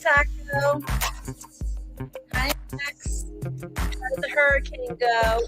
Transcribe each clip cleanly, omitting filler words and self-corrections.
Taco. Hi, Max. How did the hurricane go?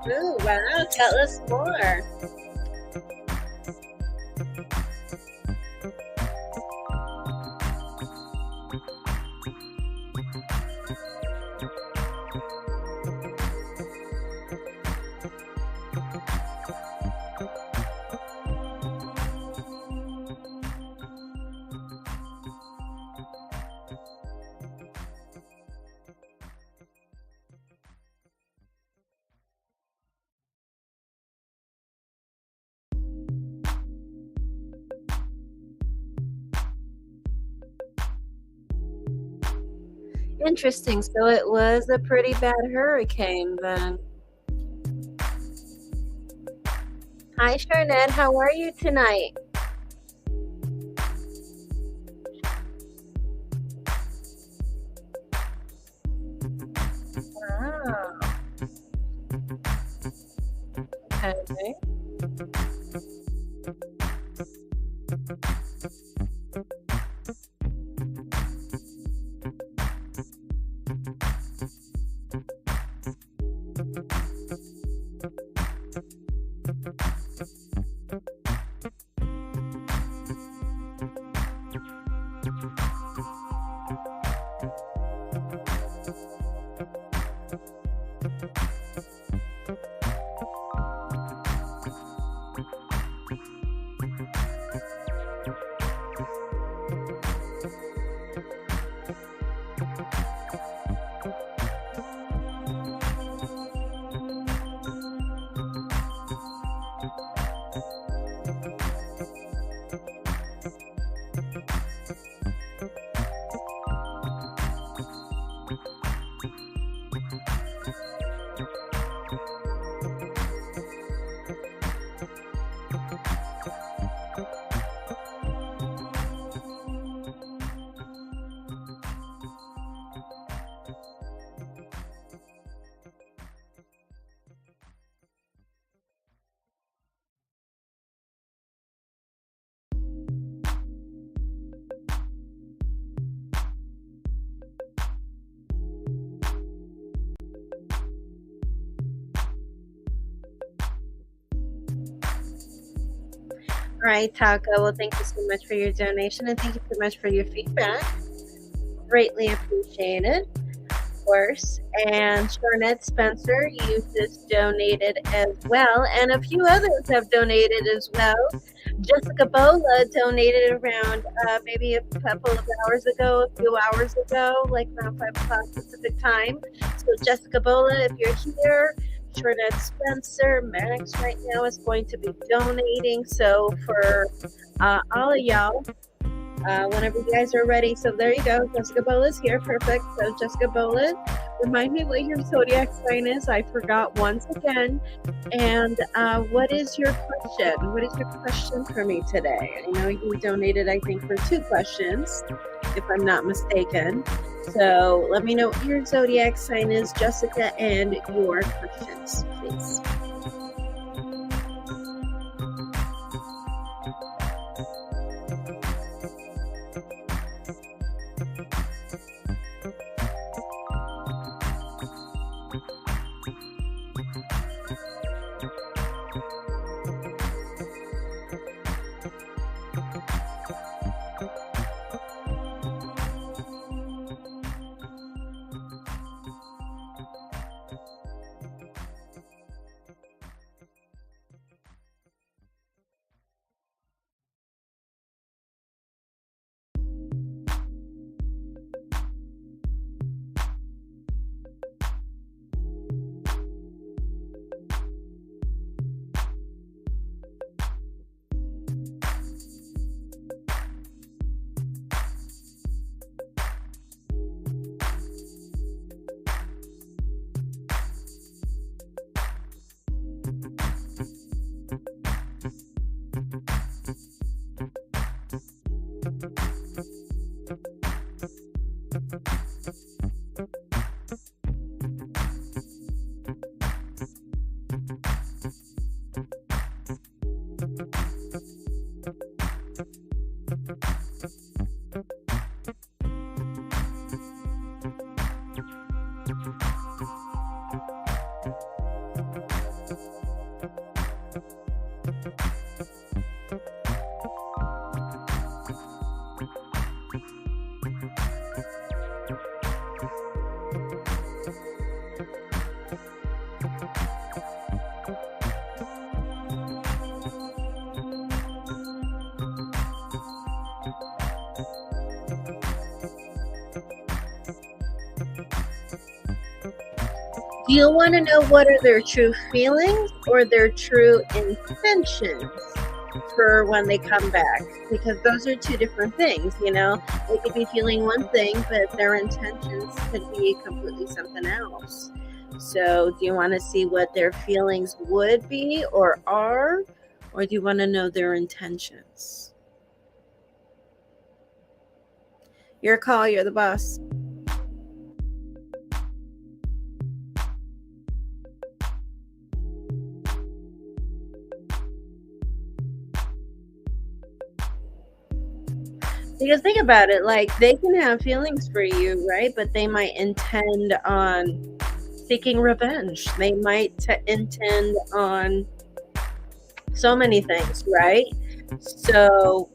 Ooh, wow, tell us more. Interesting. So it was a pretty bad hurricane then. Hi, Charnette. How are you tonight? Wow. Okay. All right, Taco. Well, thank you so much for your donation and thank you so much for your feedback. Greatly appreciated, of course. And Charnette Spencer, you just donated as well, and a few others have donated as well. Jessica Bola donated around maybe a couple of hours ago, a few hours ago, like around 5 o'clock Pacific time. So Jessica Bola, if you're here, Charnette Spencer, Max right now is going to be donating. So for all of y'all, whenever you guys are ready. So there you go. Jessica Bola's here. Perfect. So Jessica Bola, remind me what your zodiac sign is. I forgot once again. And what is your question? What is your question for me today? I know you donated, I think, for 2 questions, if I'm not mistaken. So let me know what your zodiac sign is, Jessica, and your questions, please. Do you want to know what are their true feelings or their true intentions for when they come back? Because those are two different things, you know? They could be feeling one thing, but their intentions could be completely something else. So, do you want to see what their feelings would be or are? Or do you want to know their intentions? Your call, you're the boss. Because think about it, like they can have feelings for you, right? But they might intend on seeking revenge. They might intend on so many things, right? So,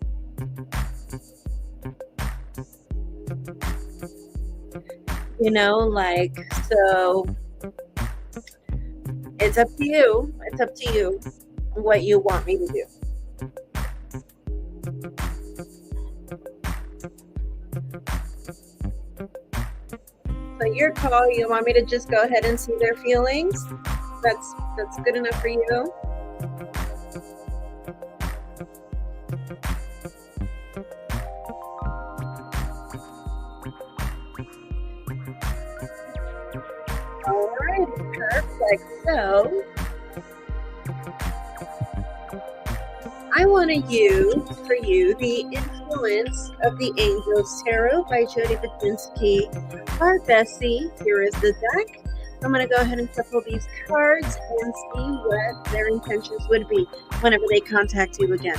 like, so it's up to you. It's up to you what you want me to do. So your call, you want me to just go ahead and see their feelings? That's good enough for you? All right, perfect. So I want to use for you the Influence of the Angels Tarot by Jada Our Bessie. Here is the deck. I'm going to go ahead and shuffle these cards and see what their intentions would be whenever they contact you again.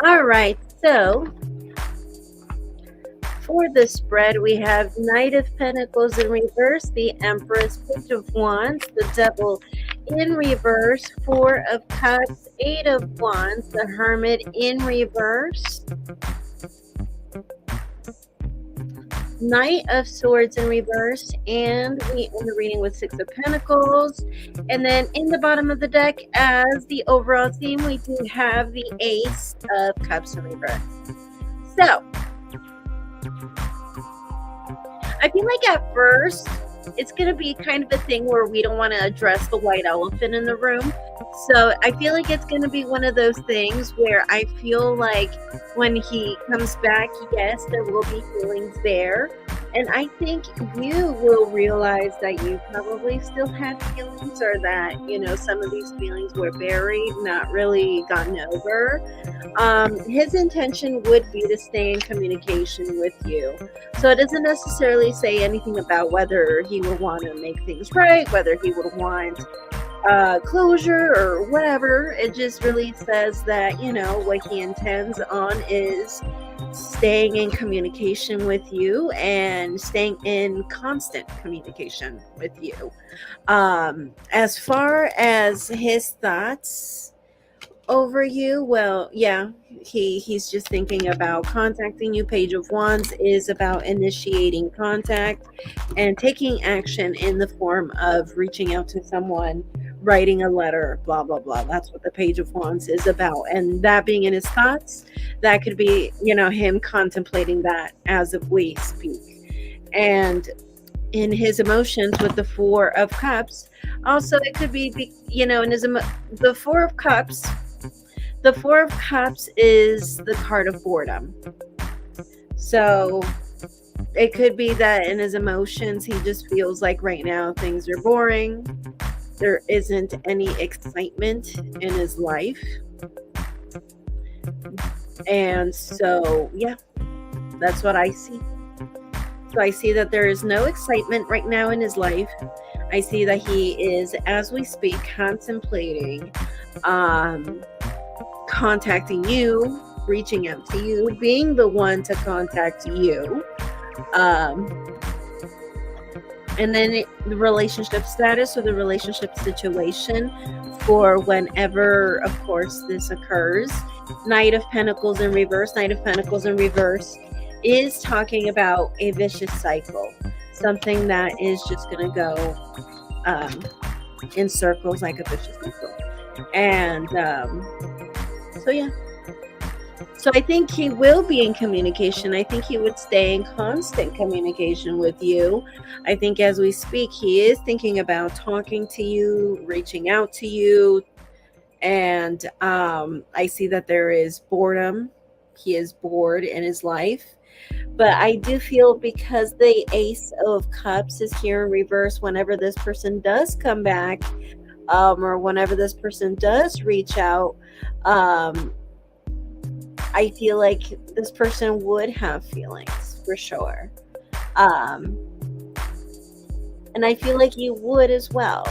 All right, so for the spread, we have Knight of Pentacles in reverse, the Empress, Page of Wands, the Devil in reverse, Four of Cups, Eight of Wands, the Hermit in reverse, Knight of Swords in reverse, and we end the reading with Six of Pentacles. And then in the bottom of the deck, as the overall theme, we do have the Ace of Cups in reverse. So, I feel like at first, it's going to be kind of a thing where we don't want to address the white elephant in the room. So I feel like it's going to be one of those things where I feel like when he comes back, yes, there will be feelings there. And I think you will realize that you probably still had feelings, or that, you know, some of these feelings were buried, not really gotten over. His intention would be to stay in communication with you. So it doesn't necessarily say anything about whether he would want to make things right, whether he would want closure or whatever. It just really says that, you know, what he intends on is staying in communication with you and staying in constant communication with you. As far as his thoughts over you, well, yeah, he's just thinking about contacting you. Page of Wands is about initiating contact and taking action in the form of reaching out to someone, writing a letter, blah blah blah. That's what the Page of Wands is about. And that being in his thoughts, that could be, you know, him contemplating that as of we speak. And in his emotions with the Four of Cups, also it could be, you know, in his the Four of Cups. The Four of Cups is the card of boredom. So it could be that in his emotions, he just feels like right now things are boring. There isn't any excitement in his life. And so, yeah, that's what I see. So I see that there is no excitement right now in his life. I see that he is, as we speak, contemplating contacting you, reaching out to you, being the one to contact you. And then the relationship status or the relationship situation for whenever, of course, this occurs. Knight of Pentacles in reverse. Knight of Pentacles in reverse is talking about a vicious cycle. Something that is just going to go in circles, like a vicious cycle. And so, yeah. So I think he will be in communication. I think he would stay in constant communication with you. I think as we speak, he is thinking about talking to you, reaching out to you. And I see that there is boredom. He is bored in his life. But I do feel, because the Ace of Cups is here in reverse, whenever this person does come back, or whenever this person does reach out, I feel like this person would have feelings for sure. And I feel like you would as well.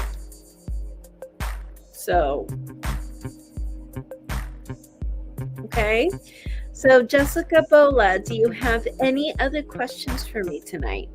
So, okay. So, Jessica Bola, do you have any other questions for me tonight?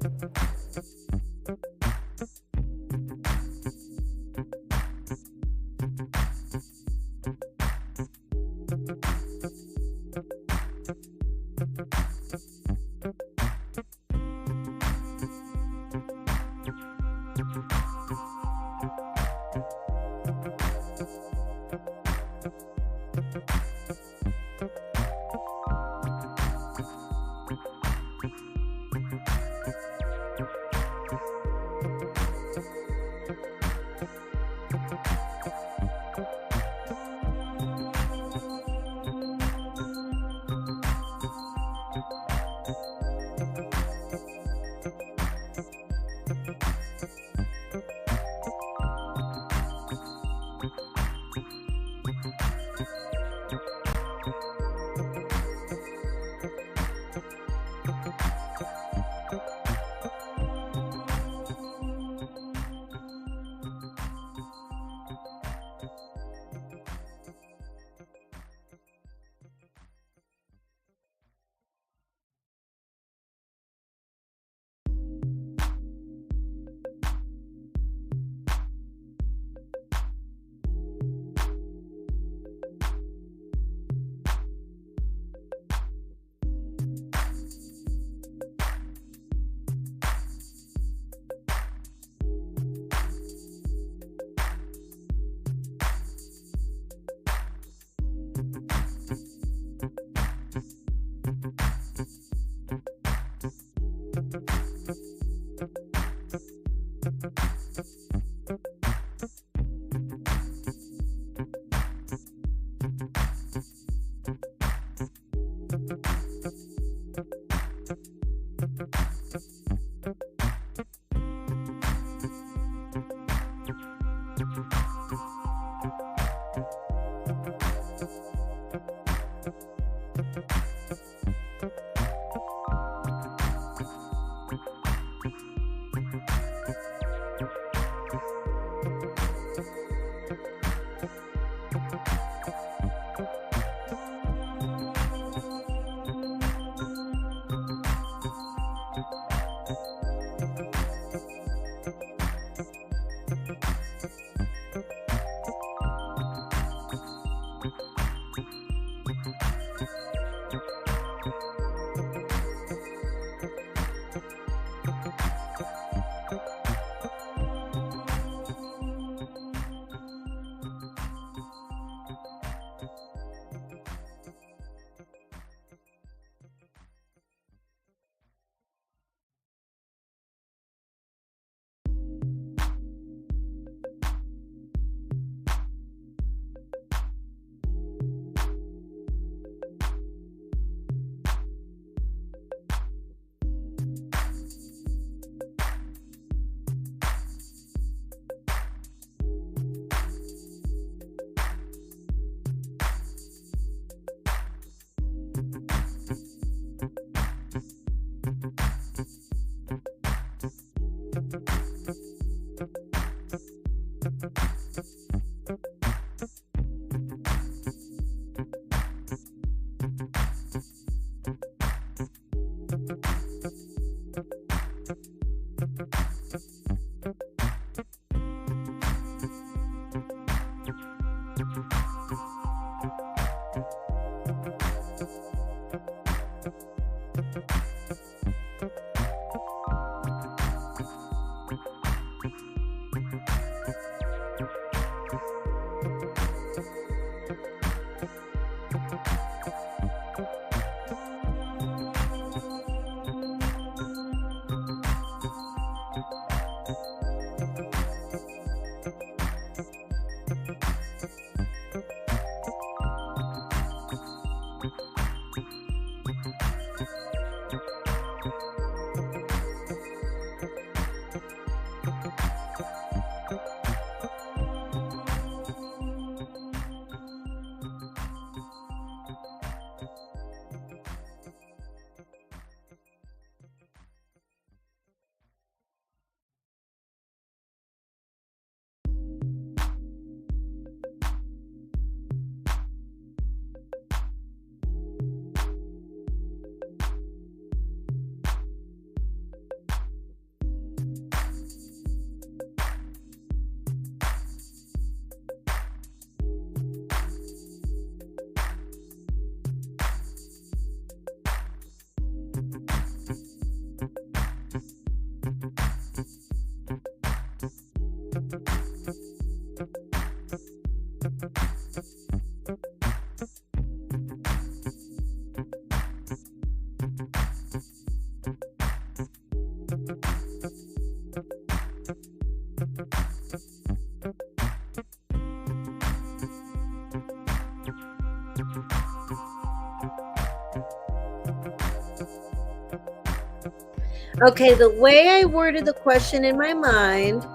Okay, the way I worded the question in my mind,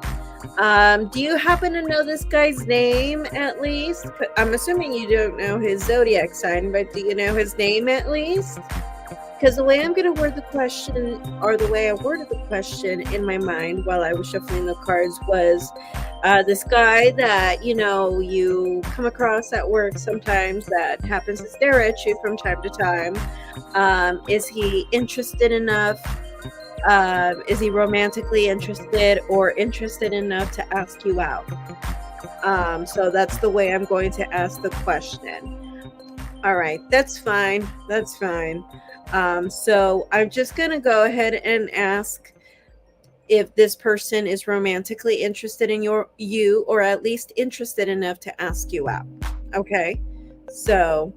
do you happen to know this guy's name at least? I'm assuming you don't know his zodiac sign, but do you know his name at least? Because the way I'm going to word the question, or the way I worded the question in my mind while I was shuffling the cards, was this guy that you come across at work sometimes that happens to stare at you from time to time. Is he interested enough? Is he romantically interested or interested enough to ask you out? So that's the way I'm going to ask the question. All right, that's fine. That's fine. So I'm just going to go ahead and ask if this person is romantically interested in you, or at least interested enough to ask you out. Okay, so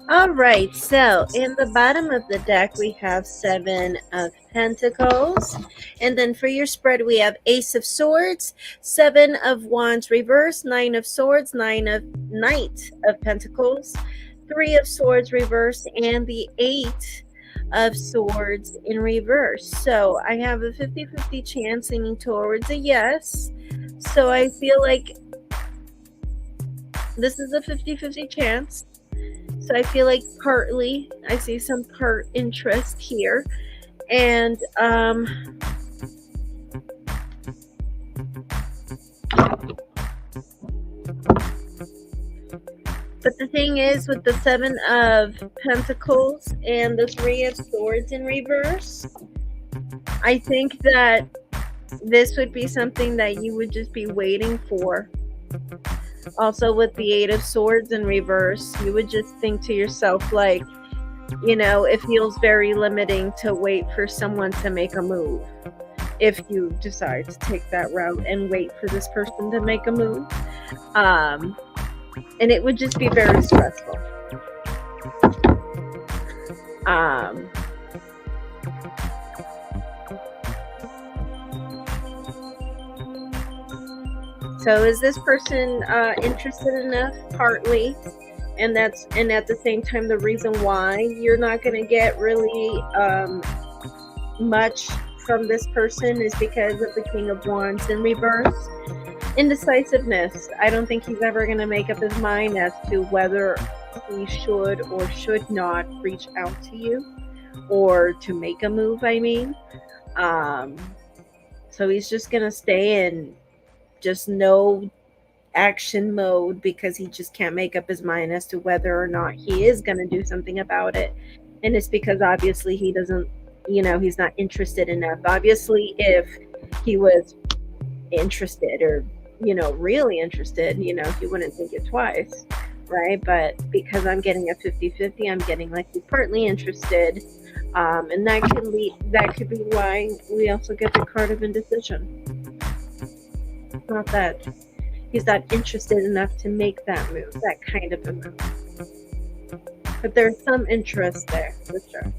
all right, so in the bottom of the deck, we have 7 of Pentacles. And then for your spread, we have Ace of Swords, 7 of Wands reverse, 9 of Swords, Knight of Pentacles, 3 of Swords reverse, and the 8 of Swords in reverse. So I have a 50-50 chance leaning towards a yes. So I feel like this is a 50-50 chance. So I feel like partly I see some part interest here. And but the thing is, with the 7 of Pentacles and the 3 of Swords in reverse, I think that this would be something that you would just be waiting for. Also, with the 8 of Swords in reverse, you would just think to yourself, like, you know, it feels very limiting to wait for someone to make a move. If you decide to take that route and wait for this person to make a move. And it would just be very stressful. So is this person interested enough? Partly. And at the same time, the reason why you're not going to get really much from this person is because of the King of Wands in reverse. Indecisiveness. I don't think he's ever going to make up his mind as to whether he should or should not reach out to you or to make a move, I mean. So he's just going to stay in just no action mode because he just can't make up his mind as to whether or not he is going to do something about it. And it's because obviously he doesn't, you know, he's not interested enough. Obviously, if he was interested or, you know, really interested, you know, he wouldn't think it twice, right? But because I'm getting a 50-50, I'm getting like he's partly interested. And that could be why we also get the card of indecision. Not that he's not interested enough to make that move, that kind of a move. But there's some interest there, for sure.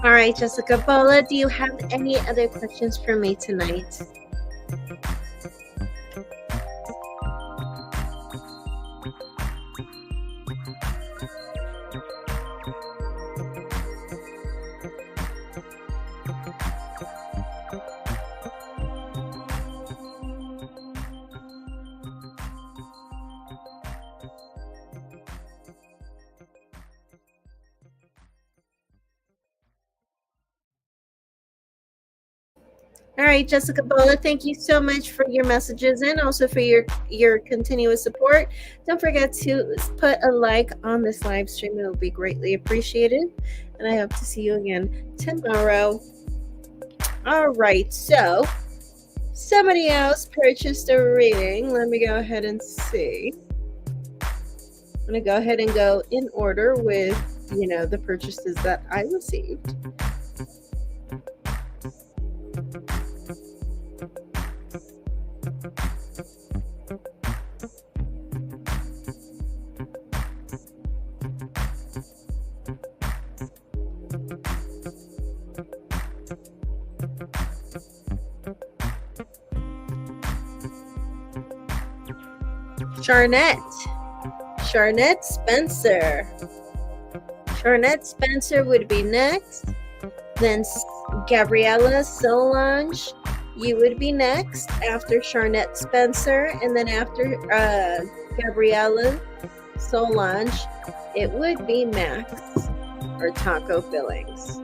All right, Jessica Bola, do you have any other questions for me tonight? All right, Jessica Bola, thank you so much for your messages and also for your continuous support. Don't forget to put a like on this live stream. It will be greatly appreciated. And I hope to see you again tomorrow. All right, so somebody else purchased a reading. Let me go ahead and see. I'm going to go ahead and go in order with, you know, the purchases that I received. Charnette Spencer. Charnette Spencer would be next. Then Gabriella Solange, you would be next after Charnette Spencer. And then after Gabriella Solange, it would be Max or Taco Billings.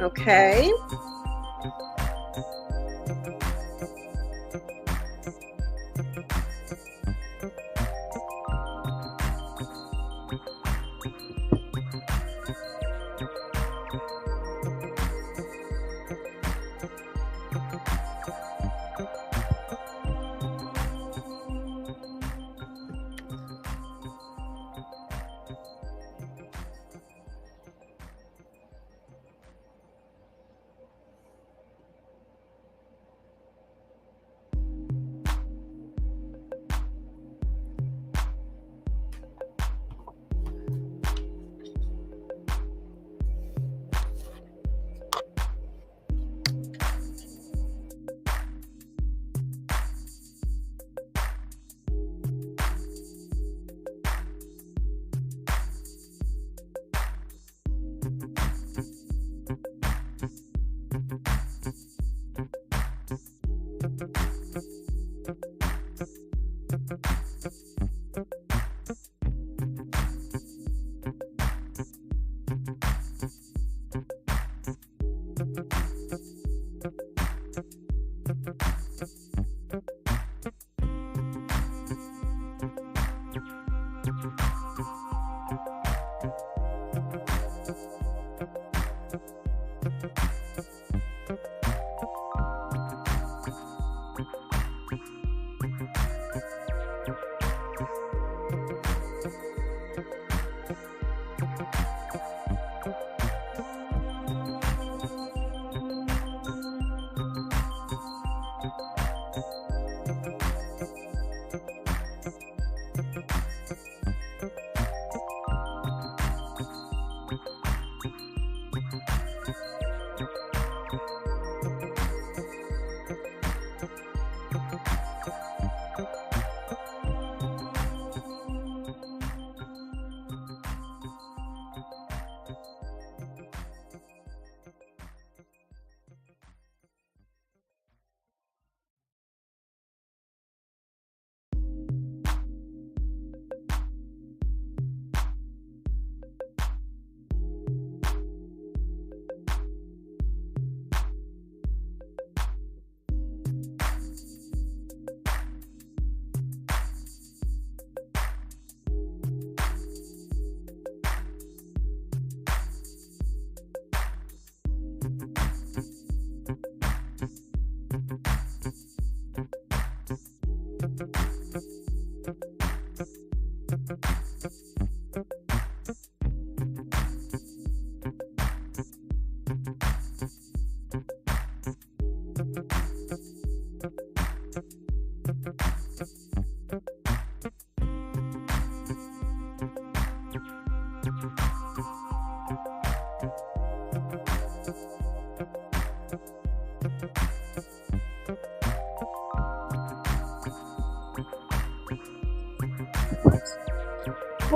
Okay. Well,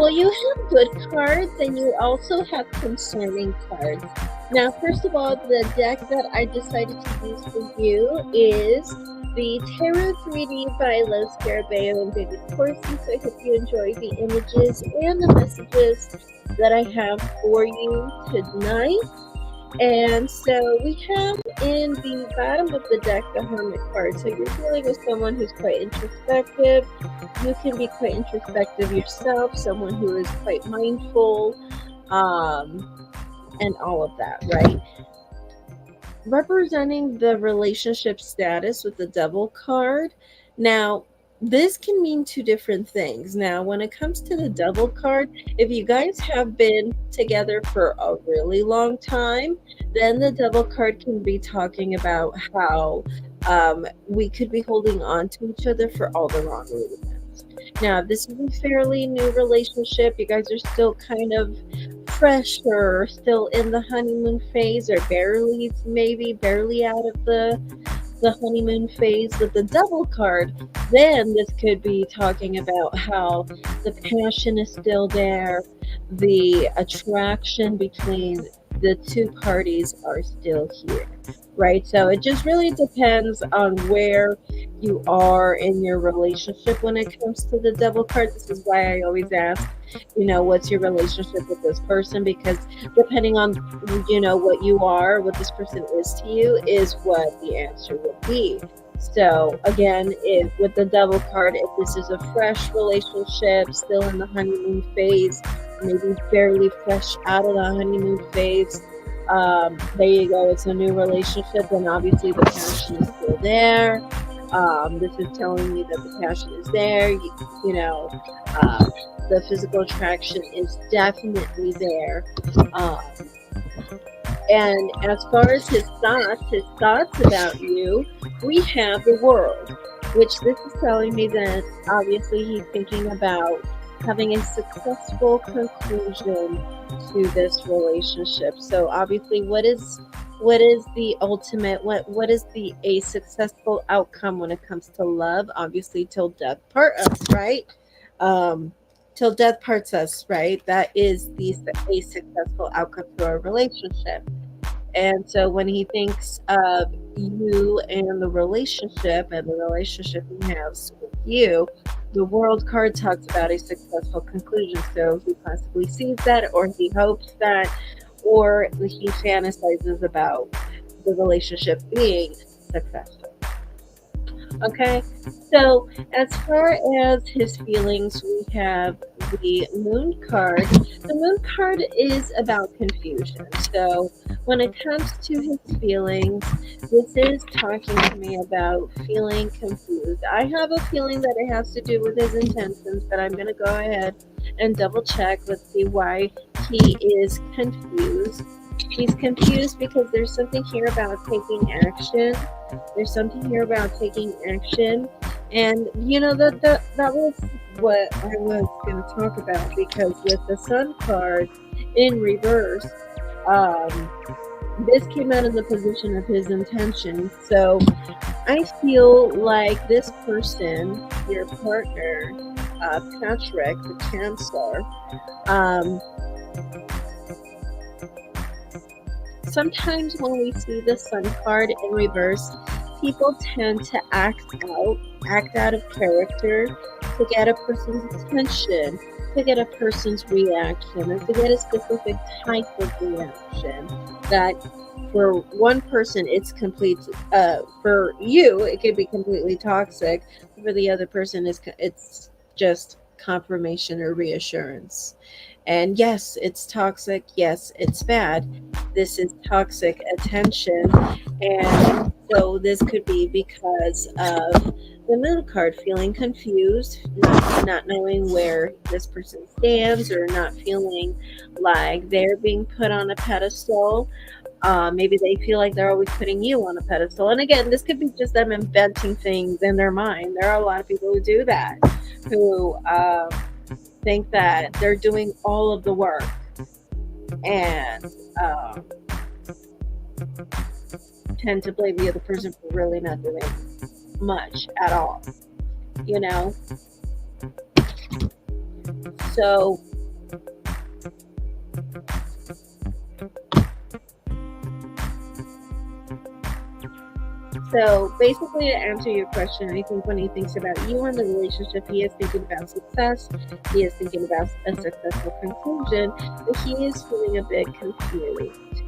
you have good cards and you also have concerning cards. Now, first of all, the deck that I decided to use for you is the Tarot 3D by Les Garabeo and David Corsi. So I hope you enjoy the images and the messages that I have for you tonight. And so we have in the bottom of the deck the Hermit card. So you're dealing with someone who's quite introspective. You can be quite introspective yourself, someone who is quite mindful, and all of that, right? Representing the relationship status with the Devil card. Now, this can mean two different things. Now, when it comes to the Devil card, if you guys have been together for a really long time, then the Devil card can be talking about how we could be holding on to each other for all the wrong reasons. Now, this is a fairly new relationship. You guys are still kind of fresh or still in the honeymoon phase, or maybe barely out of the honeymoon phase. With the Devil card, then this could be talking about how the passion is still there, the attraction between the two parties are still here, right? So it just really depends on where you are in your relationship when it comes to the Devil card. This is why I always ask, what's your relationship with this person? Because depending on, what you are, what this person is to you, is what the answer will be. So again, if with the Devil card, if this is a fresh relationship, still in the honeymoon phase, maybe barely fresh out of the honeymoon phase, there you go, it's a new relationship, and obviously the passion is still there. This is telling me that the passion is there. The physical attraction is definitely there. And as far as his thoughts about you, we have the World, which this is telling me that obviously he's thinking about having a successful conclusion to this relationship. So obviously, what is the ultimate, what is the a successful outcome when it comes to love? Obviously, till death part us, right? Till death parts us, right? That is a successful outcome to our relationship. And so when he thinks of you and the relationship he has with you, the World card talks about a successful conclusion. So he possibly sees that, or he hopes that, or he fantasizes about the relationship being successful. Okay, so as far as his feelings, we have the Moon card. The Moon card is about confusion. So when it comes to his feelings, this is talking to me about feeling confused. I have a feeling that it has to do with his intentions, but I'm going to go ahead and double check. Let's see why he is confused. He's confused because there's something here about taking action. There's something here about taking action. And that was what I was going to talk about, because with the Sun card in reverse, this came out in the position of his intention. So I feel like this person, your partner, Patrick, the Chancellor, sometimes when we see the Sun card in reverse, people tend to act out of character to get a person's attention, to get a person's reaction, or to get a specific type of reaction. That for one person it's complete, for you it could be completely toxic. For the other person it's just confirmation or reassurance. And yes, it's toxic. Yes, it's bad. This is toxic attention. And so this could be because of the Moon card, feeling confused, not knowing where this person stands, or not feeling like they're being put on a pedestal. Maybe they feel like they're always putting you on a pedestal. And again, this could be just them inventing things in their mind. There are a lot of people who do that, who think that they're doing all of the work, and tend to blame the other person for really not doing much at all, you know? So basically, to answer your question, I think when he thinks about you and the relationship, he is thinking about success. He is thinking about a successful conclusion, but he is feeling a bit confused.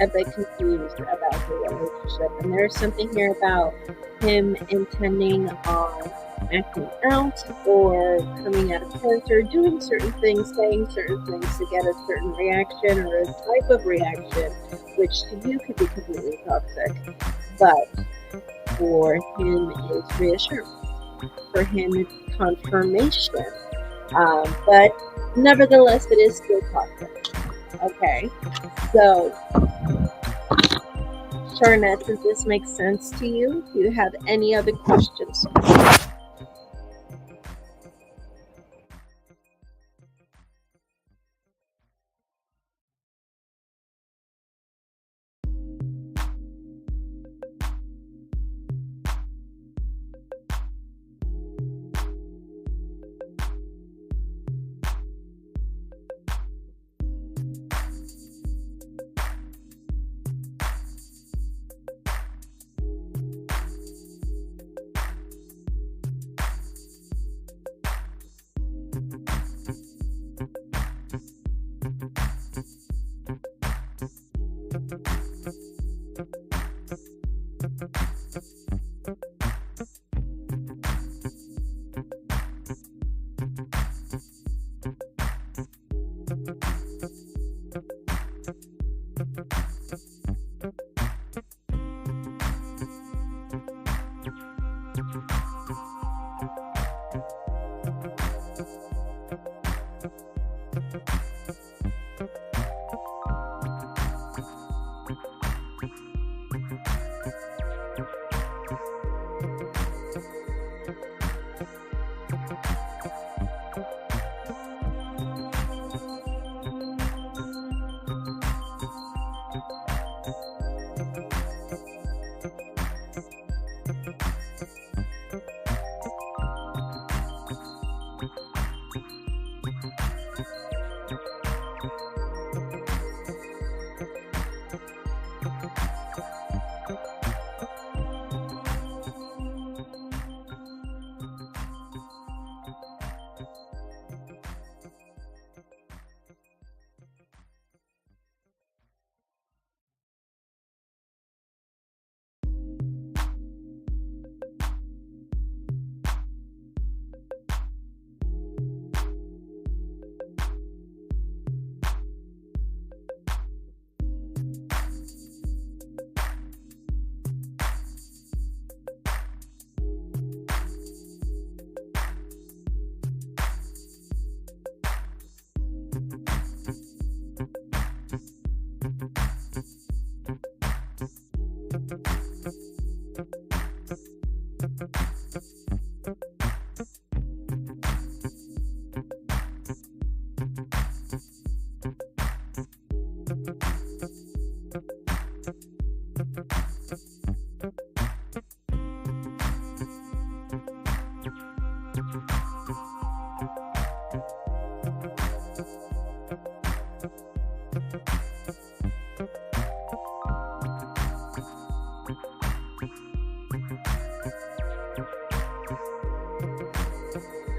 A bit confused about the relationship. And there's something here about him intending on acting out or coming out of character, doing certain things, saying certain things to get a certain reaction or a type of reaction, which to you could be completely toxic. But for him, it's reassurance. For him, it's confirmation. But nevertheless, it is still toxic. Okay, so Charnette, does this make sense to you? Do you have any other questions?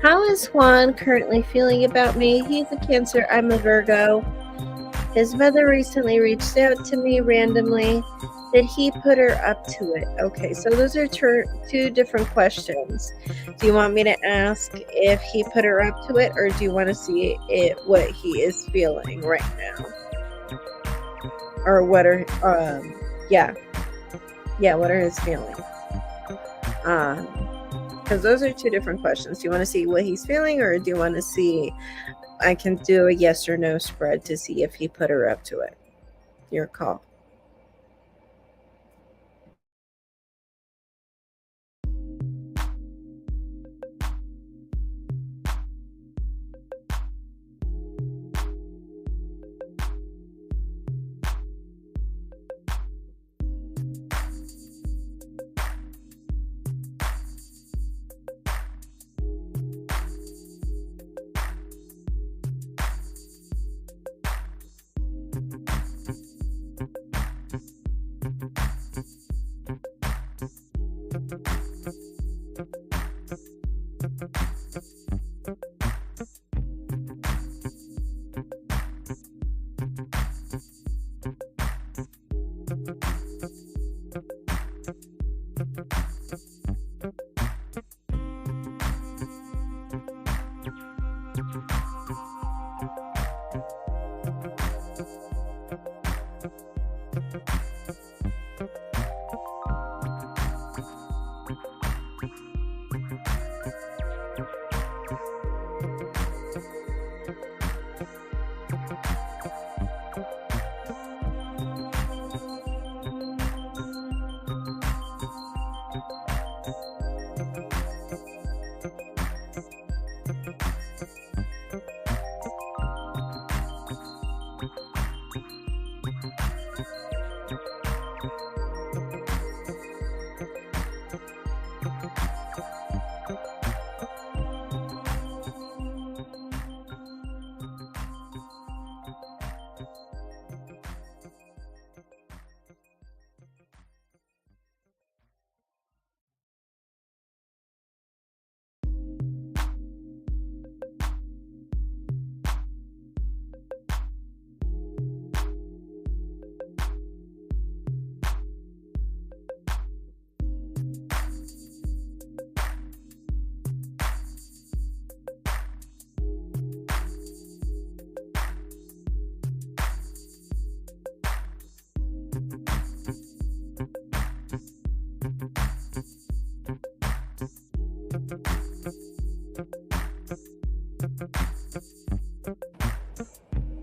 How is Juan currently feeling about me? He's a Cancer. I'm a Virgo. His mother recently reached out to me randomly. Did he put her up to it? Okay, so those are two different questions. Do you want me to ask if he put her up to it, or do you want to see what he is feeling right now? Or what are, what are his feelings? Because those are two different questions. Do you want to see what he's feeling, or do you want to see, I can do a yes or no spread to see if he put her up to it? Your call.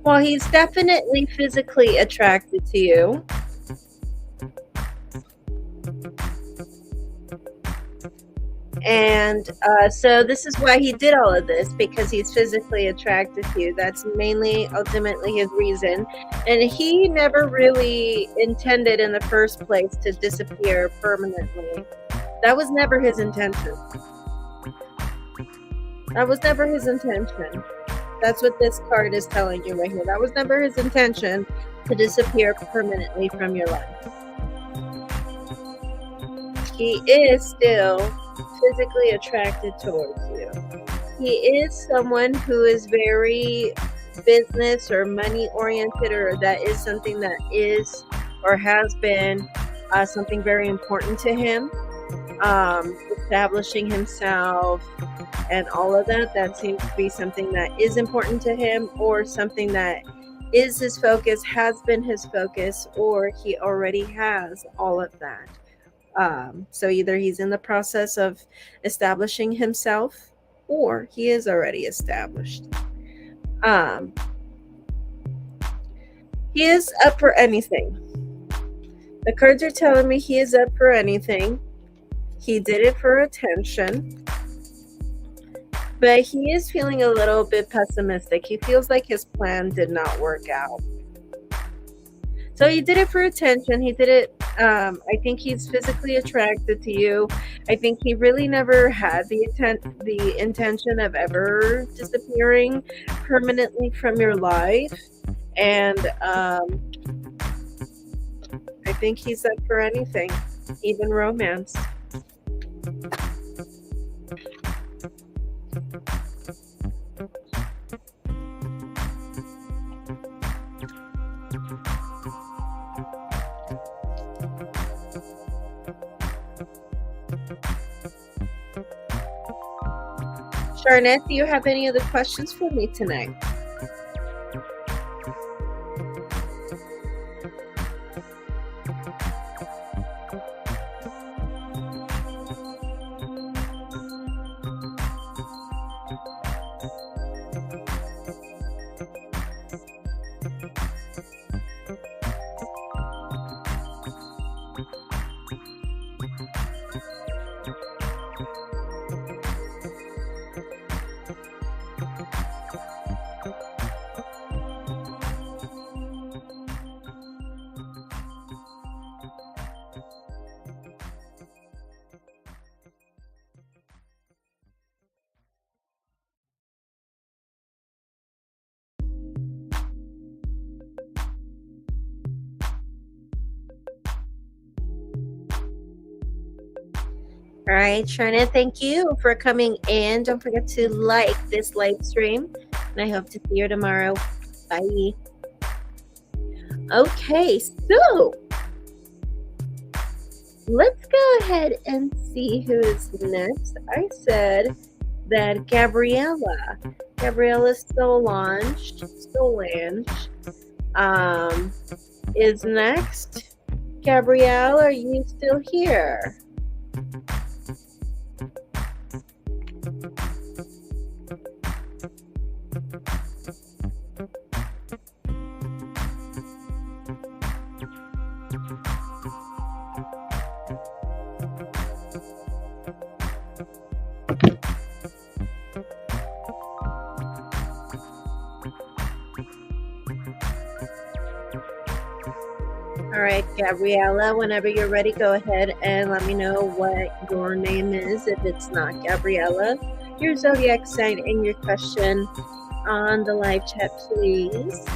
Well, he's definitely physically attracted to you. And so this is why he did all of this, because he's physically attracted to you. That's mainly, ultimately, his reason. And he never really intended in the first place to disappear permanently. That was never his intention. That was never his intention. That's what this card is telling you right here. That was never his intention to disappear permanently from your life. He is still physically attracted towards you. He is someone who is very business or money oriented, or that is something that is or has been something very important to him. Establishing himself and all of that, that seems to be something that is important to him, or something that is his focus, has been his focus, or he already has all of that. So either he's in the process of establishing himself, or he is already established. He is up for anything. The cards are telling me he is up for anything. He did it for attention, but he is feeling a little bit pessimistic. He feels like his plan did not work out. So he did it for attention. He did it. I think he's physically attracted to you. I think he really never had the intention of ever disappearing permanently from your life. And I think he's up for anything, even romance. Charnette, do you have any other questions for me tonight? All right, Sharna, thank you for coming in. Don't forget to like this live stream, and I hope to see you tomorrow. Bye. Okay, so let's go ahead and see who is next. I said that Gabriella Solange is next. Gabrielle, are you still here? All right, Gabriella, whenever you're ready, go ahead and let me know what your name is. If it's not Gabriella, your zodiac sign and your question on the live chat, please.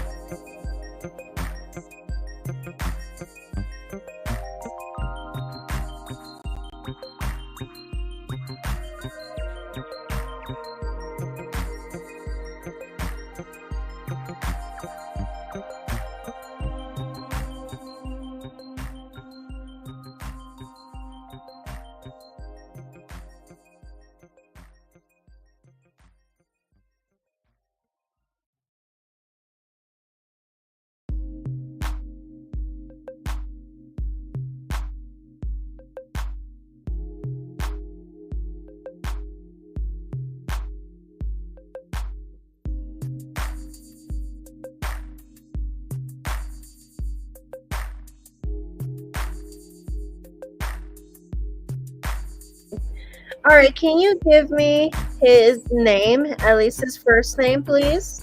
All right, can you give me his name, at least his first name, please?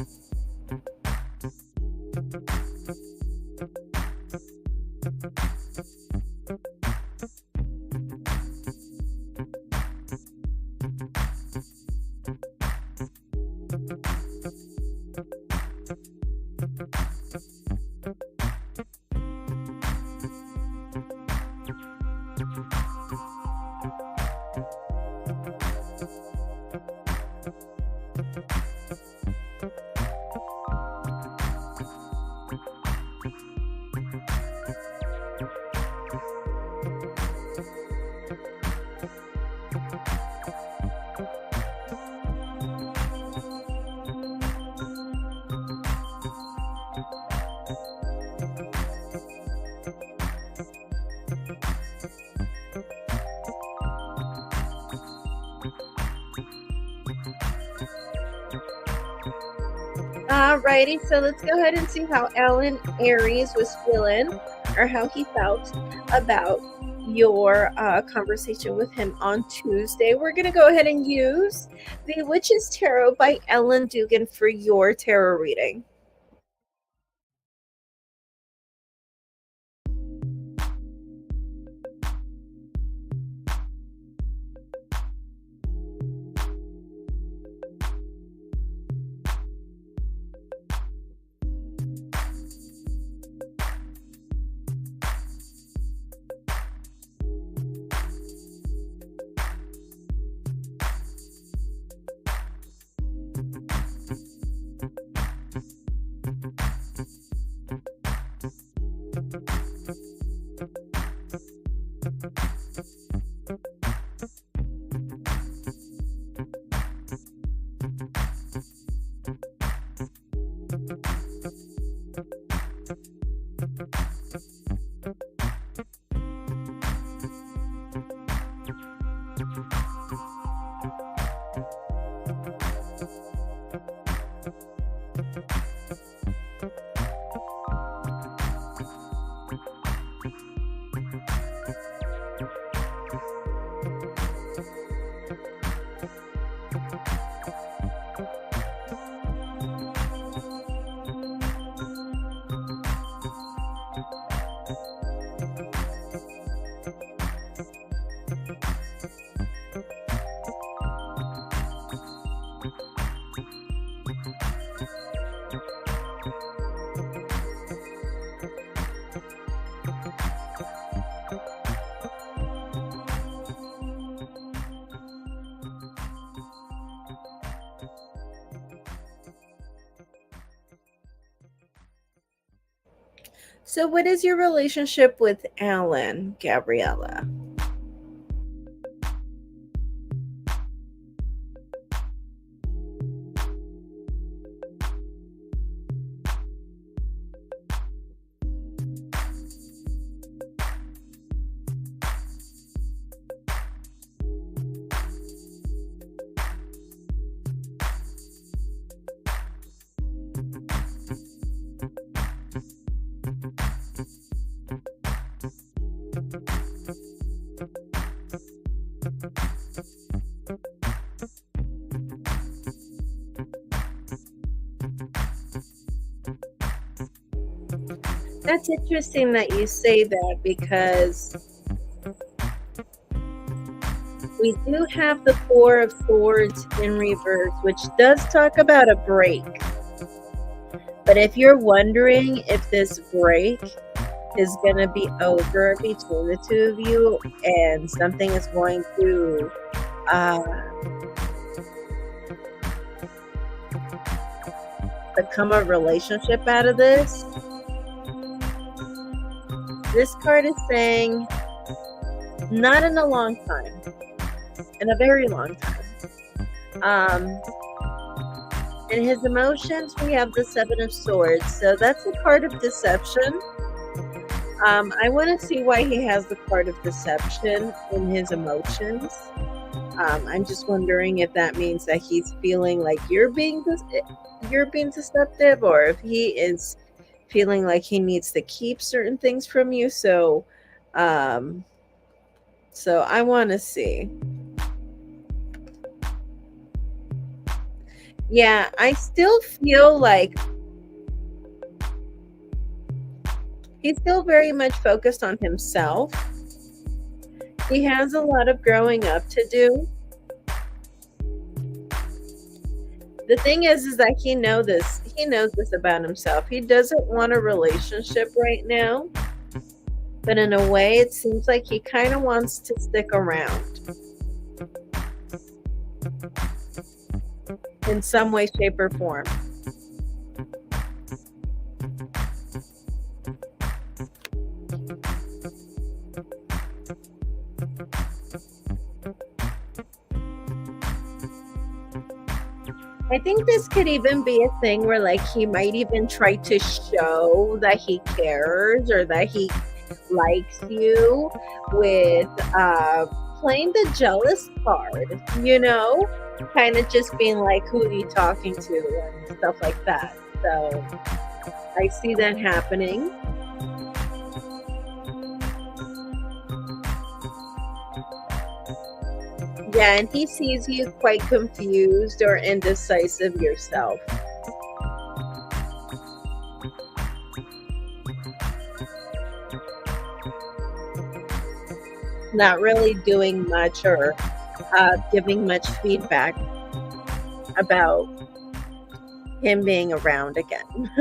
Alrighty, so let's go ahead and see how Alan Aries was feeling, or how he felt about your conversation with him on Tuesday. We're going to go ahead and use the Witch's Tarot by Ellen Dugan for your tarot reading. So, what is your relationship with Alan, Gabriella? That's interesting that you say that, because we do have the Four of Swords in reverse, which does talk about a break. But if you're wondering if this break is going to be over between the two of you and something is going to become a relationship out of this, this card is saying not in a long time, in a very long time. In his emotions, we have the Seven of Swords, so that's a card of deception. I want to see why he has the card of deception in his emotions. I'm just wondering if that means that he's feeling like you're being deceptive, or if he is feeling like he needs to keep certain things from you. So I want to see. Yeah, I still feel like he's still very much focused on himself. He has a lot of growing up to do. The thing is that he knows this about himself. He doesn't want a relationship right now, but in a way it seems like he kind of wants to stick around in some way, shape, or form. I think this could even be a thing where, like, he might even try to show that he cares or that he likes you with playing the jealous card, kind of just being like, who are you talking to, and stuff like that. So I see that happening. Yeah, and he sees you quite confused or indecisive yourself. Not really doing much or giving much feedback about him being around again.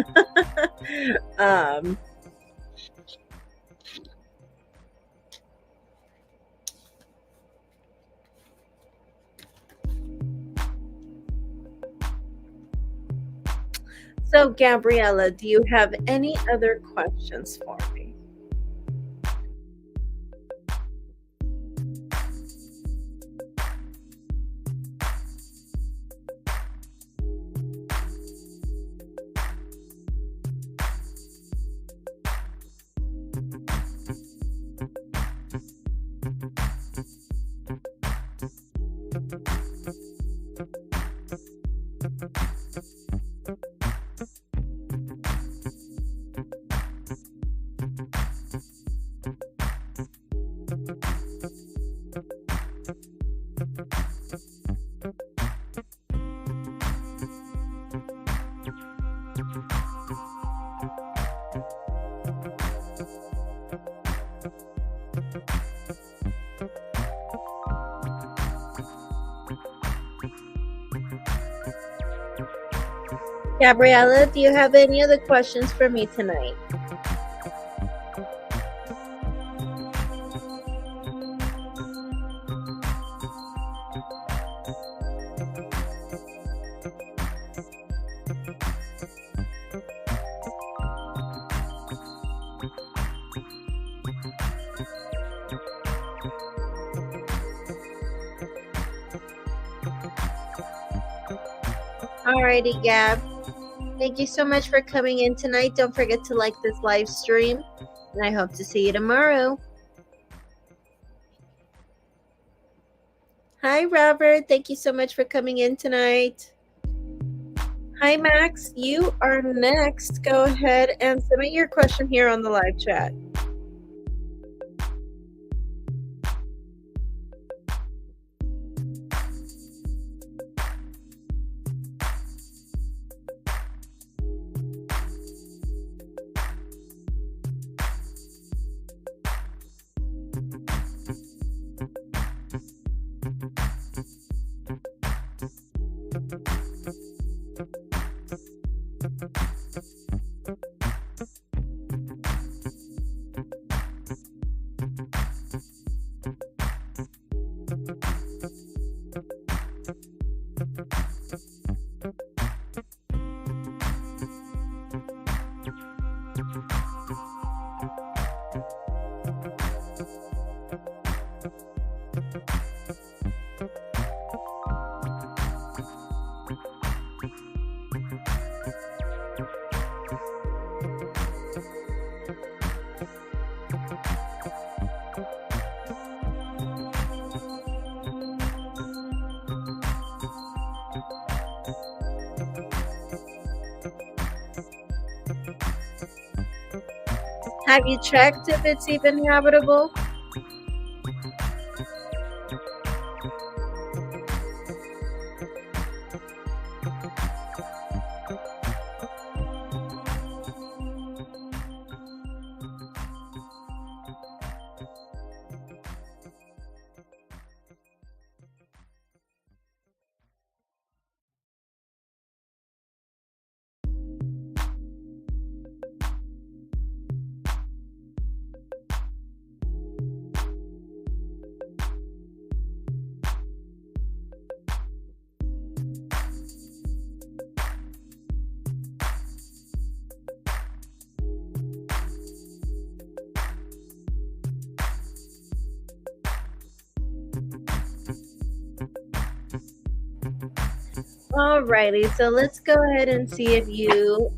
So, Gabriella, do you have any other questions for me? Gabriella, do you have any other questions for me tonight? Alrighty, Gab. Thank you so much for coming in tonight. Don't forget to like this live stream, and I hope to see you tomorrow. Hi, Robert. Thank you so much for coming in tonight. Hi, Max. You are next. Go ahead and submit your question here on the live chat. Have you checked if it's even habitable? Alrighty, so let's go ahead and see if you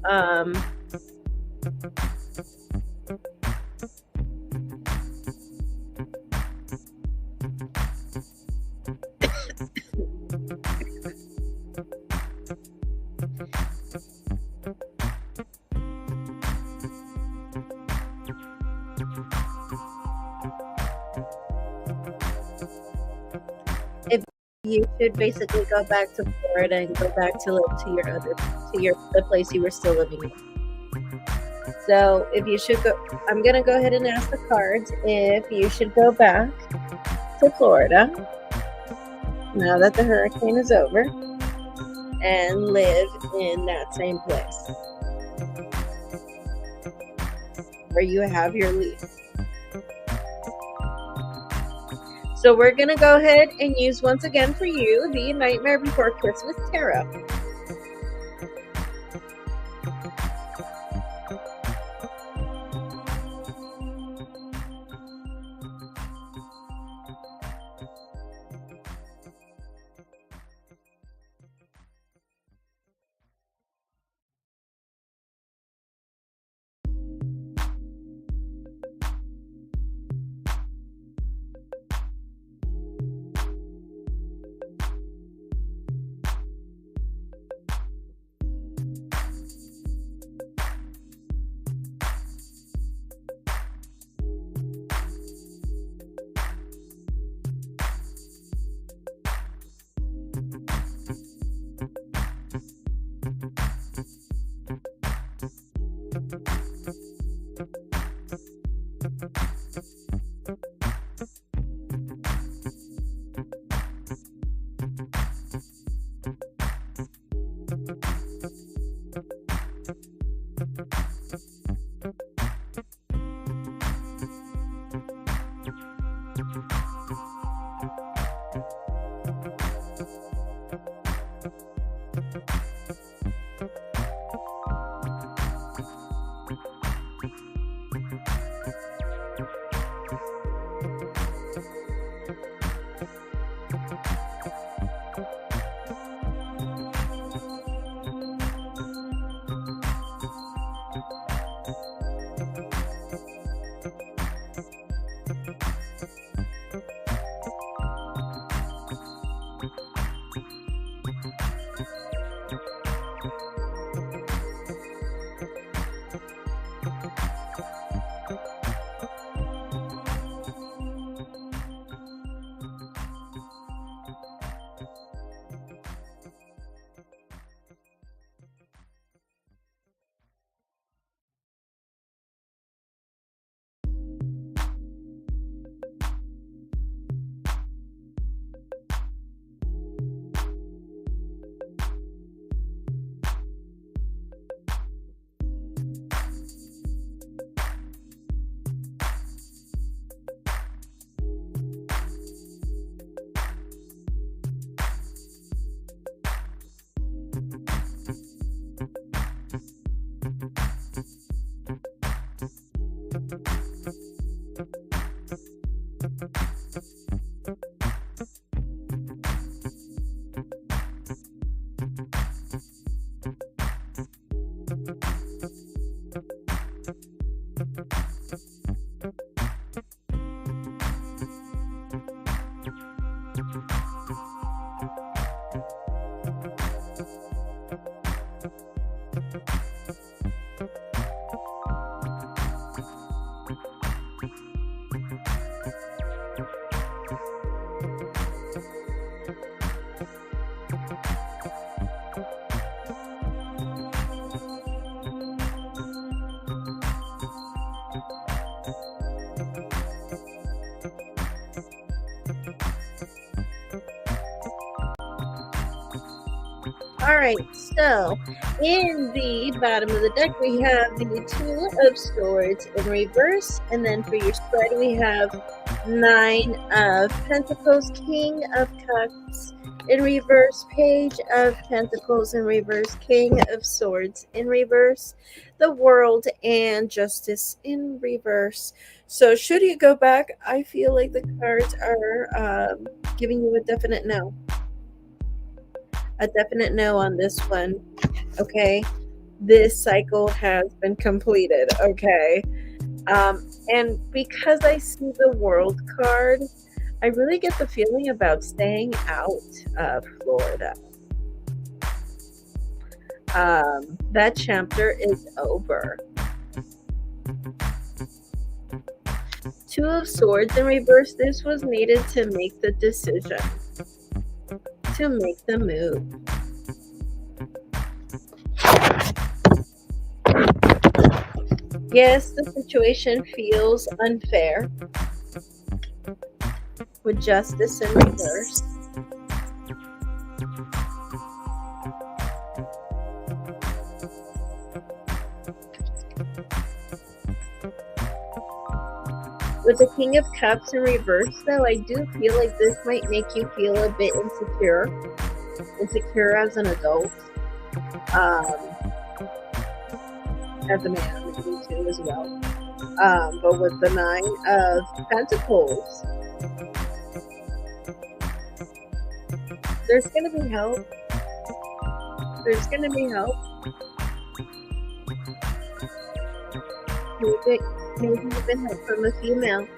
if you should basically go back to Florida and go back to the place you were still living in. So if you should go, I'm gonna go ahead and ask the cards if you should go back to Florida now that the hurricane is over and live in that same place where you have your lease. So we're going to go ahead and use once again for you the Nightmare Before Christmas Tarot. All right, so in the bottom of the deck, we have the Two of Swords in reverse. And then for your spread, we have Nine of Pentacles, King of Cups in reverse, Page of Pentacles in reverse, King of Swords in reverse, the World, and Justice in reverse. So should you go back, I feel like the cards are giving you a definite no. A definite no on this one. Okay, this cycle has been completed. Okay, and because I see the World card, I really get the feeling about staying out of Florida. That chapter is over. Two of Swords in reverse. This was needed to make the decision, to make the move. Yes, the situation feels unfair with Justice in reverse. With the King of Cups in reverse, though, I do feel like this might make you feel a bit insecure as an adult. As a man, me too as well. But with the Nine of Pentacles, there's going to be help. There's going to be help. Maybe even help from a female.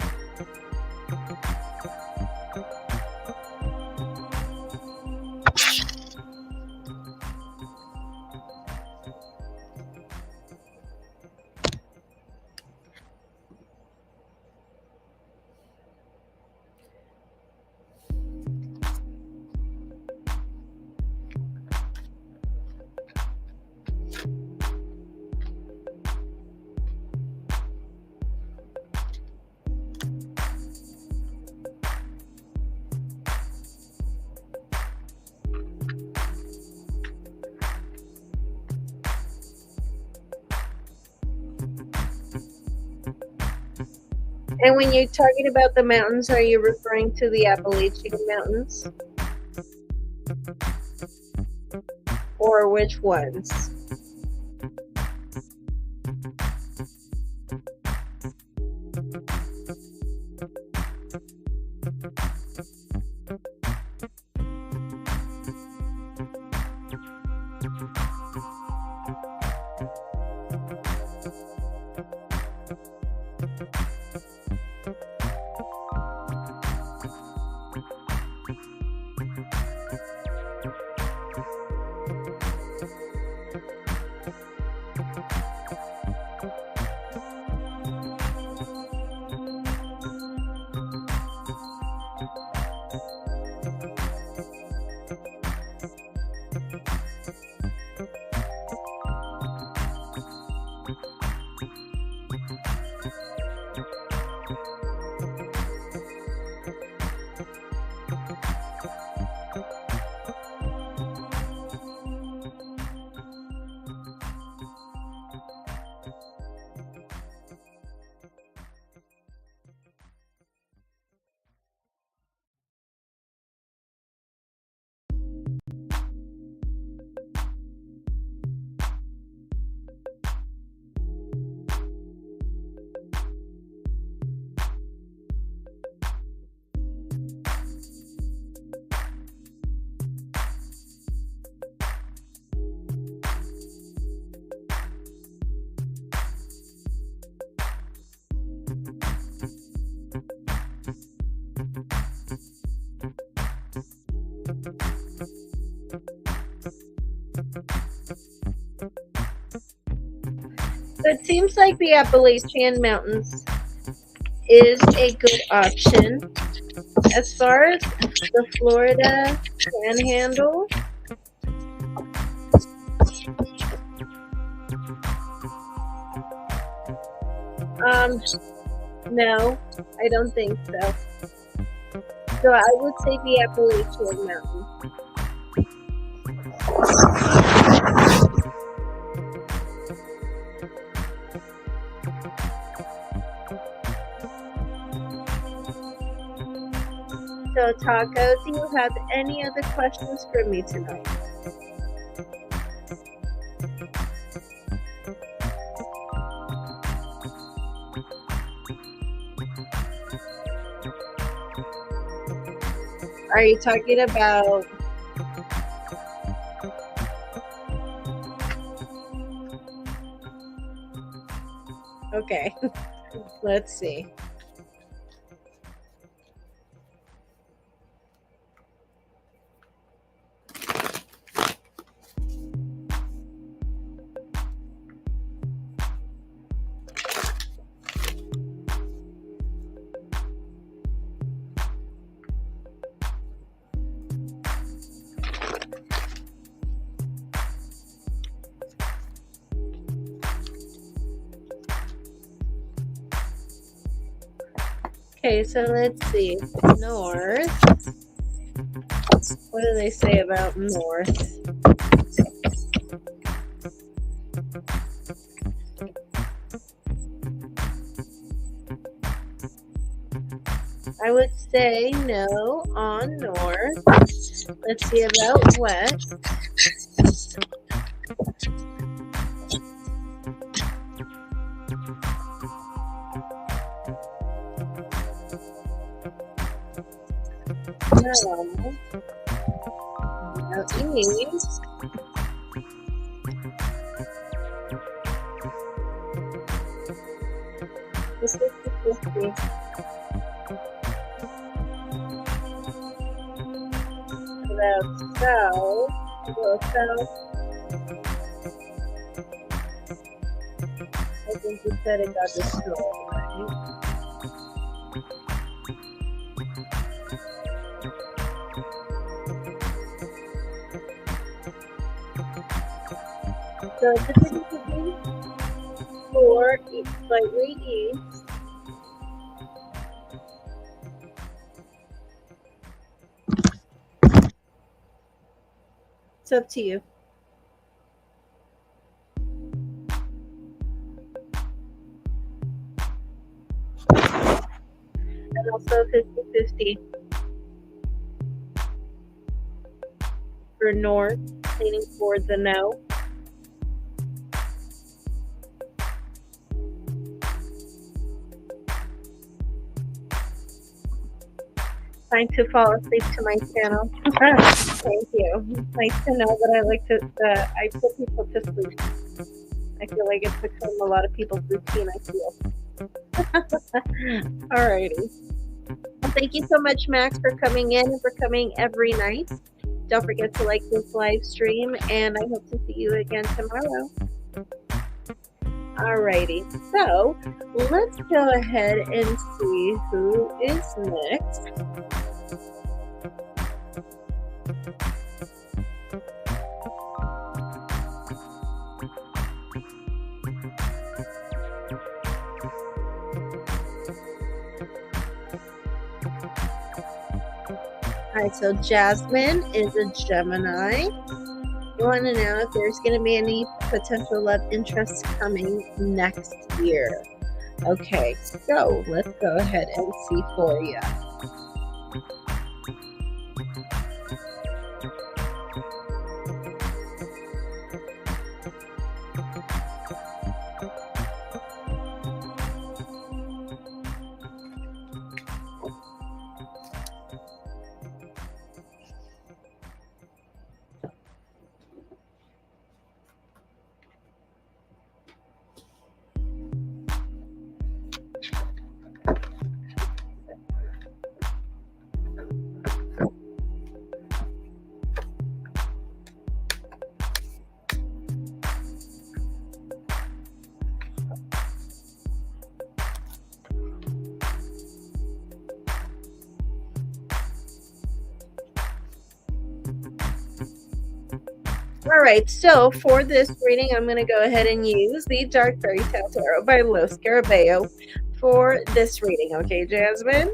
And when you're talking about the mountains, are you referring to the Appalachian Mountains? Or which ones? So it seems like the Appalachian Mountains is a good option. As far as the Florida Panhandle, no, I don't think so. So I would say the Appalachian Mountains. So, Taco, do you have any other questions for me tonight? Are you talking about okay, let's see. Okay, so let's see. North. What do they say about North? I would say no on North. Let's see about West. No. No East. It's 50-50. About South. Go South. I think you said it got destroyed, right? So it's a 50-50 for slightly east. It's up to you. And also 50-50 for North, leaning towards the no. Trying to fall asleep to my channel. Thank you. Nice to know that I like to. I put people to sleep. I feel like it's become a lot of people's routine. I feel. Alrighty. Well, thank you so much, Max, for coming in and for coming every night. Don't forget to like this live stream, and I hope to see you again tomorrow. Alrighty, so let's go ahead and see who is next. Alright, so Jasmine is a Gemini. You want to know if there's going to be any potential love interest coming next year. Okay, so let's go ahead and see for you. All right, so for this reading, I'm going to go ahead and use the Dark Fairy Tale Tarot by Los Scarabeo for this reading. Okay, Jasmine?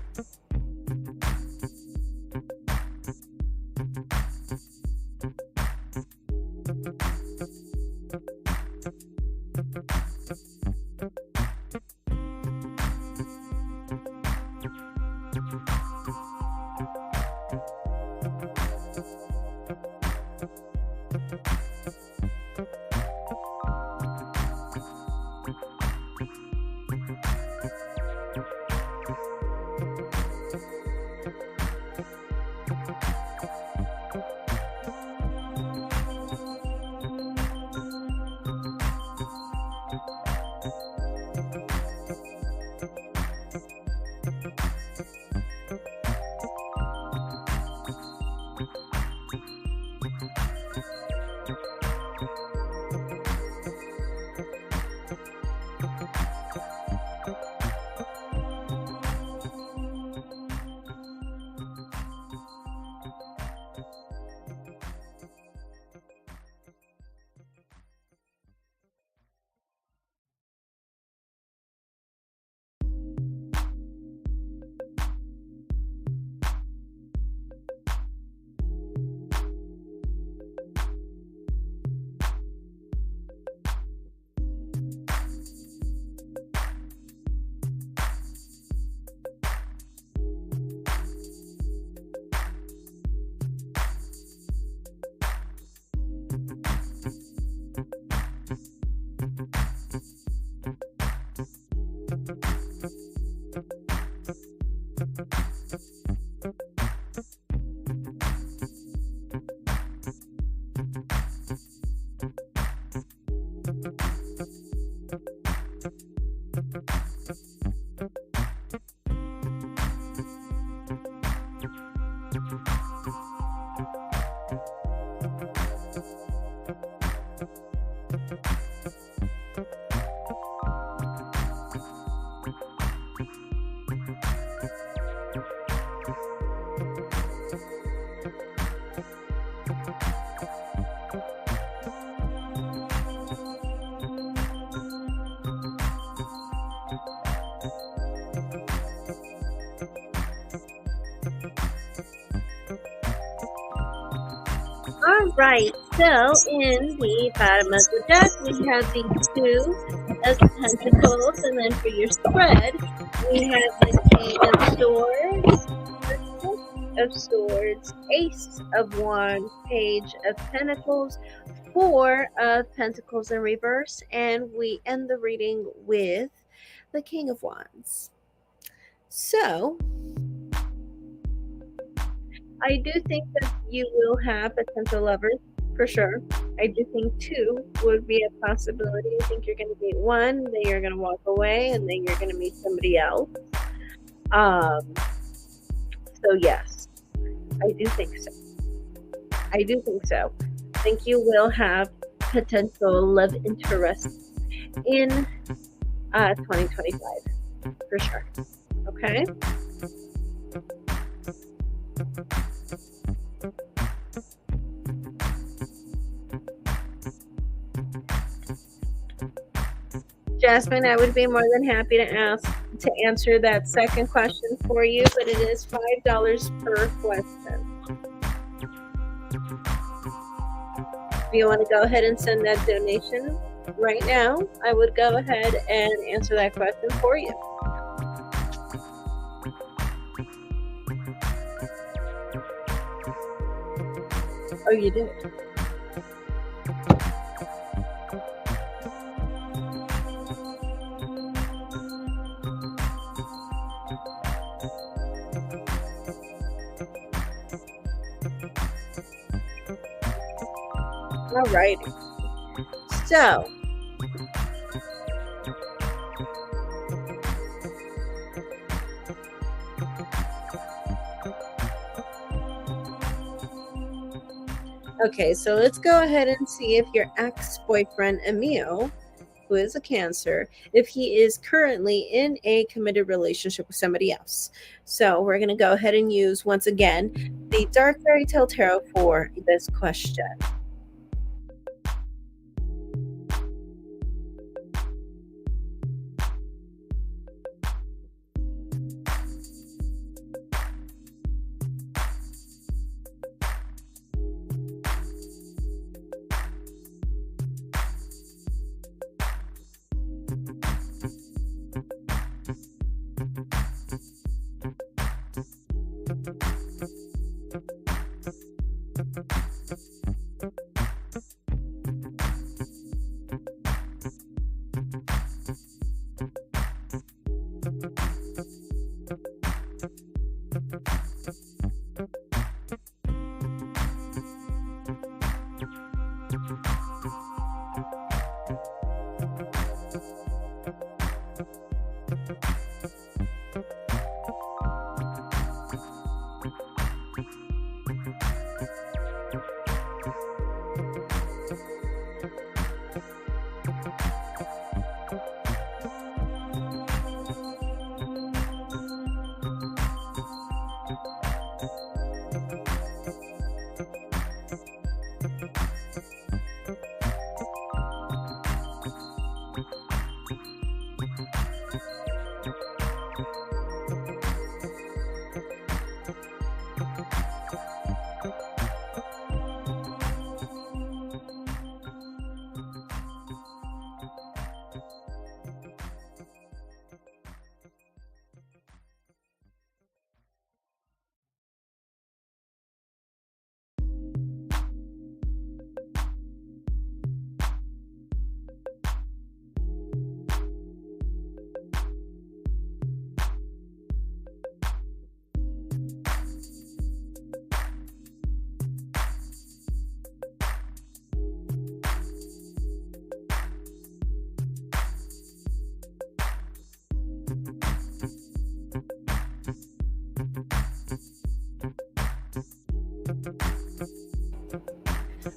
All right, so in the bottom of the deck, we have the Two of Pentacles, and then for your spread, we have the King of Swords, Ace of Wands, Page of Pentacles, Four of Pentacles in reverse, and we end the reading with the King of Wands. So, I do think that you will have potential lovers for sure. I do think two would be a possibility. I think you're going to meet one, then you're going to walk away, and then you're going to meet somebody else. So yes, I do think so. I think you will have potential love interest in 2025 for sure. Okay. Jasmine, I would be more than happy to answer that second question for you, but it is $5 per question. If you want to go ahead and send that donation right now, I would go ahead and answer that question for you. Oh, you did. All righty. So, okay, so let's go ahead and see if your ex-boyfriend, Emil, who is a Cancer, if he is currently in a committed relationship with somebody else. So we're going to go ahead and use, once again, the Dark Fairy Tale Tarot for this question.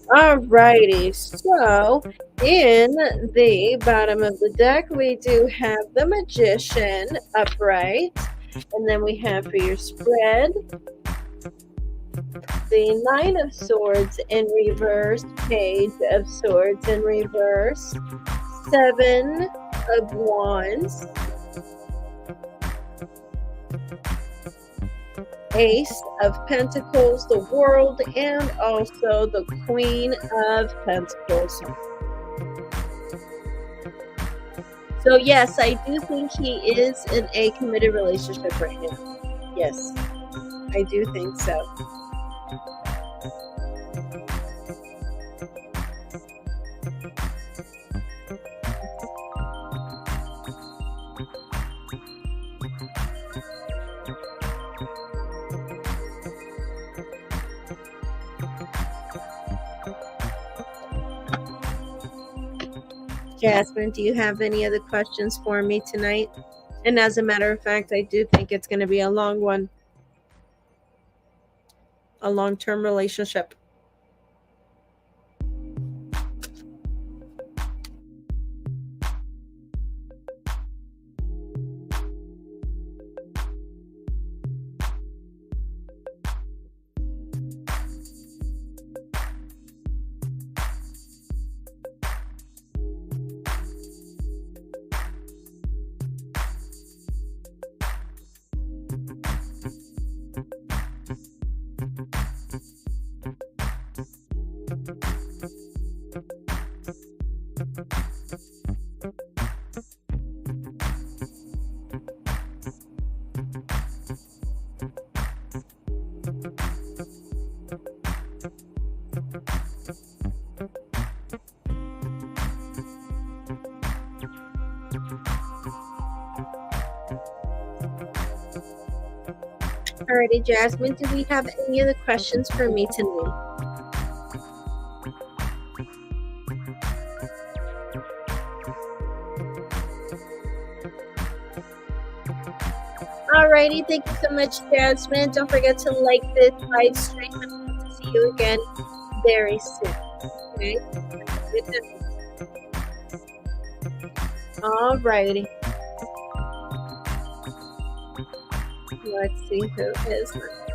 Alrighty, so in the bottom of the deck, we do have the Magician upright, and then we have for your spread the Nine of Swords in reverse, Page of Swords in reverse, Seven of Wands, Ace of Pentacles, the World, and also the Queen of Pentacles. So yes, I do think he is in a committed relationship right now. Yes, I do think so. Jasmine, do you have any other questions for me tonight? And as a matter of fact, I do think it's going to be a long one, a long-term relationship. Alrighty, Jasmine, do we have any other questions for me tonight? Alrighty, thank you so much, Jasmine. Don't forget to like this live stream, and I hope to see you again very soon. Okay? Good night. Alrighty. Let's see who is next.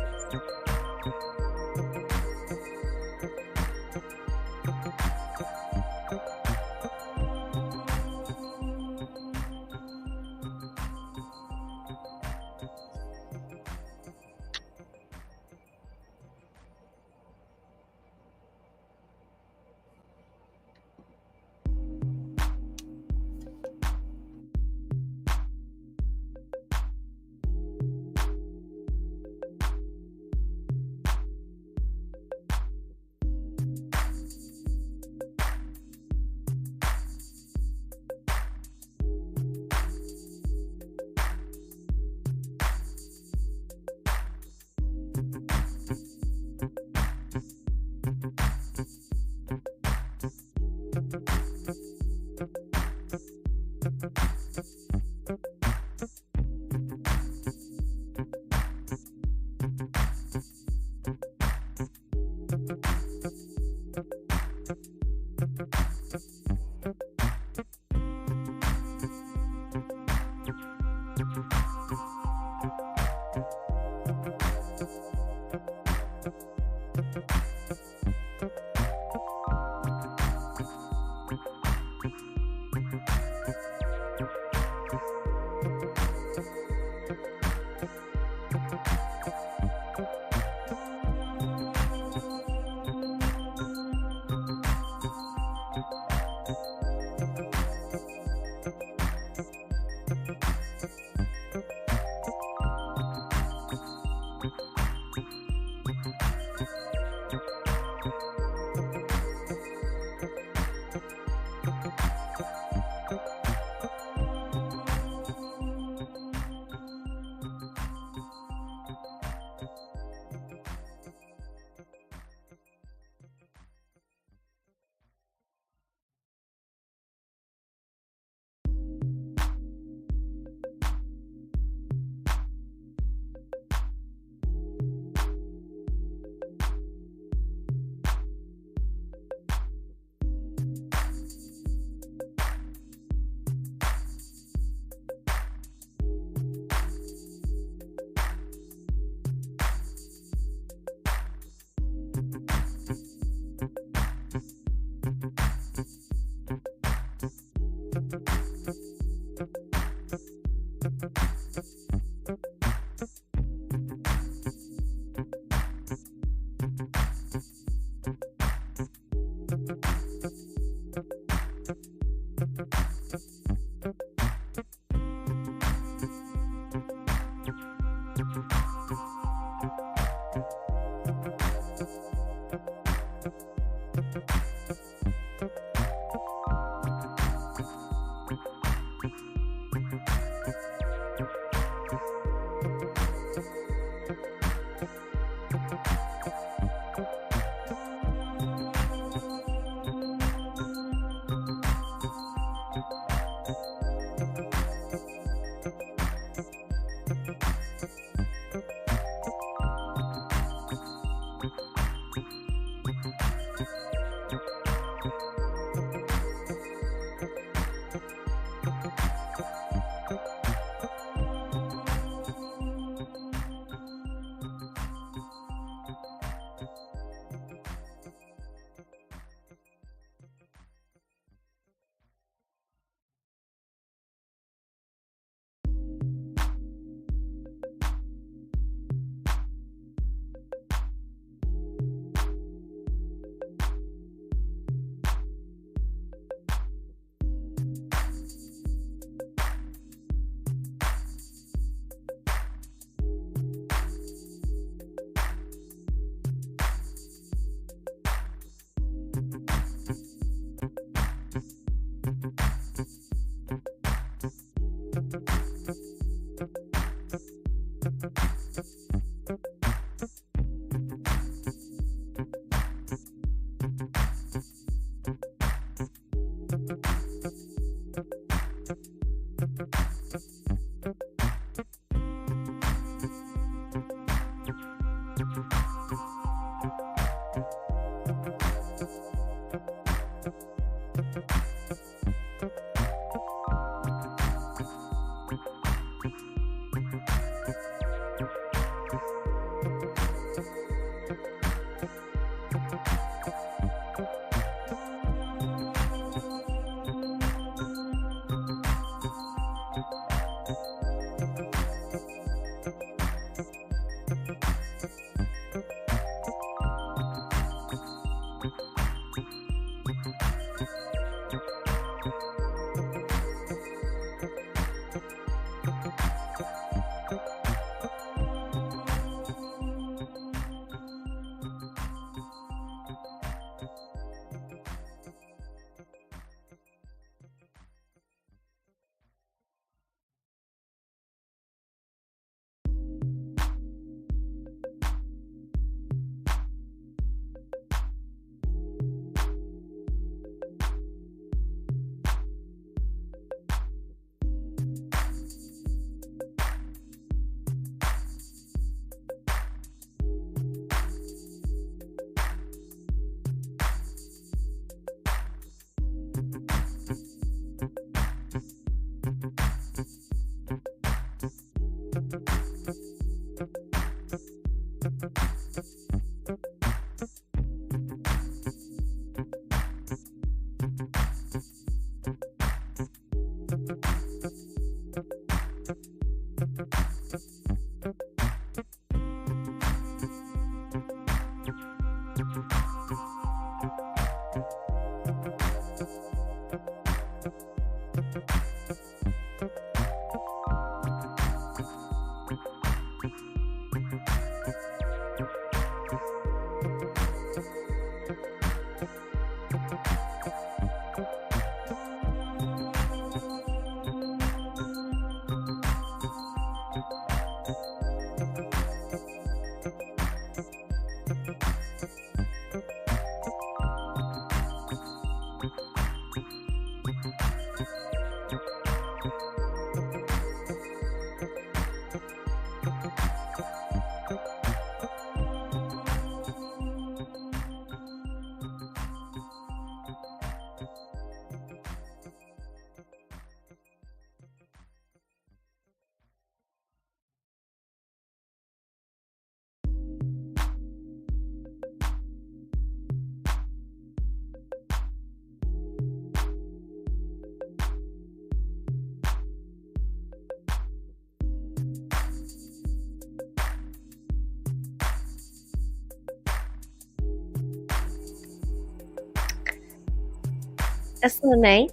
Excellent night.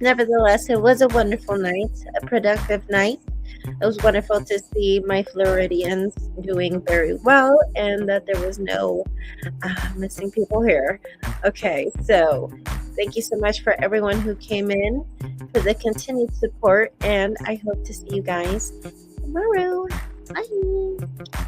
Nevertheless, it was a wonderful night, a productive night. It was wonderful to see my Floridians doing very well and that there was no missing people here. Okay, so thank you so much for everyone who came in, for the continued support, and I hope to see you guys tomorrow. Bye.